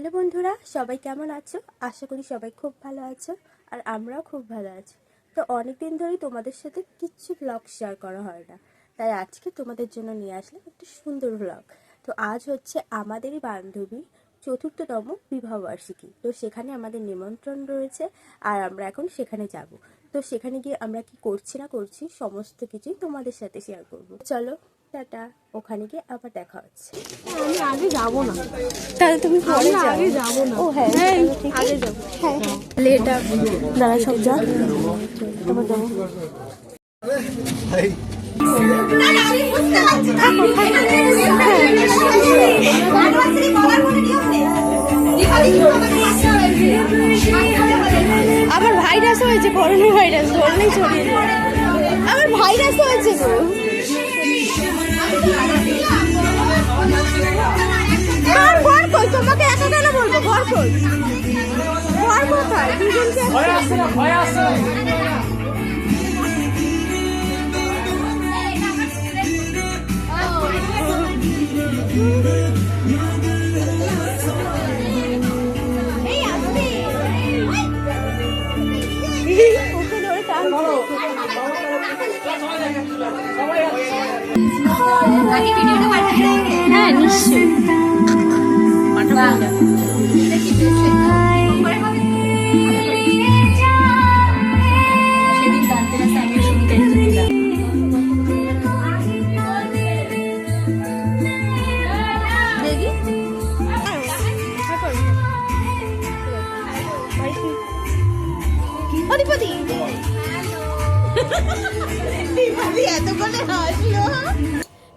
Hello বন্ধুরা, সবাই কেমন আছো? আশা করি সবাই খুব ভালো আছো আর আমরাও খুব ভালো আছি। তো অনেক দিন ধরেই তোমাদের সাথে কিচ্ছু ব্লগ শেয়ার করা হয় না, তাই আজকে তোমাদের জন্য নিয়ে আসলাম একটা সুন্দর ব্লগ। তো আজ হচ্ছে আমাদেরই বান্ধবী চতুর্থতম বিবাহবার্ষিকী, তো সেখানে আমাদের নিমন্ত্রণ রয়েছে আর আমরা এখন সেখানে যাব। তো সেখানে গিয়ে আমরা কি করছি না করছি সমস্ত কিছুই তোমাদের সাথে শেয়ার করব। চলো টাটা, ওখানে গিয়ে আবার দেখা হচ্ছে। আমি আগে যাবো না, তাহলে তুমি পরে যাও। আগে যাবো না। ও হ্যাঁ, আগে যাবো। হ্যাঁ লেটা দাঁড়া সব যা তোমার যাবো। আমার ভাইরাস হয়েছে, করোনা ভাইরাস ধরলেই ছড়িয়ে দেবে। আমার ভাইরাস হয়েছে গো। ঘর কই, তোমাকে একা কেন বলবো? ঘর কই, ঘর কোথায়? দুজনকে ভয় আসছে না, ভয় আসছে না। ওকে ধরে টান। হ্যাঁ নিশ্চয়ই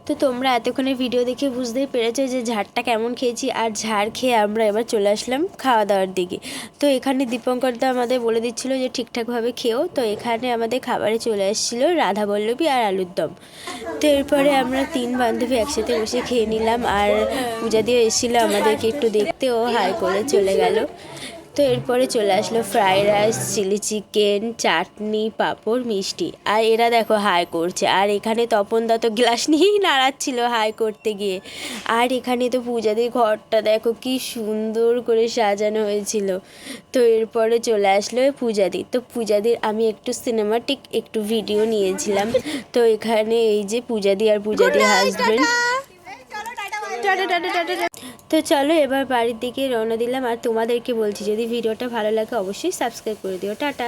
তো তোমরা এতক্ষণে ভিডিও দেখে বুঝতেই পেরেছো যে ঝাড়টা কেমন খেয়েছি। আর ঝাড় খেয়ে আমরা এবার চলে আসলাম খাওয়া দাওয়ার দিকে। তো এখানে দীপঙ্করদা আমাদের বলে দিচ্ছিলো যে ঠিকঠাকভাবে খেও। তো এখানে আমাদের খাবারে চলে এসেছিলো রাধাবল্লভী আর আলুর দম। তো এরপরে আমরা তিন বান্ধবী একসাথে বসে খেয়ে নিলাম। আর পূজা দিয়ে এসেছিলো আমাদেরকে একটু দেখতে, ও হাই করে চলে গেল। তো এরপরে চলে আসলো ফ্রাইড রাইস, চিলি চিকেন, চাটনি, পাঁপড়, মিষ্টি। আর এরা দেখো হাই করছে। আর এখানে তপনদা তো গ্লাস নিয়েই নাড়াচ্ছিল হাই করতে গিয়ে। আর এখানে তো পূজাদির ঘরটা দেখো কি সুন্দর করে সাজানো হয়েছিল। তো এরপরে চলে আসলো পূজাদি। তো পূজাদির আমি একটু সিনেমাটিক একটু ভিডিও নিয়েছিলাম। তো এখানে এই যে পূজাদি আর পূজাদির হাজবেন্ড। তো চলো এবার বাড়ির দিকে রওনা দিলাম। আর তোমাদেরকে বলছি যদি ভিডিওটা ভালো লাগে অবশ্যই সাবস্ক্রাইব করে দিও। টাটা।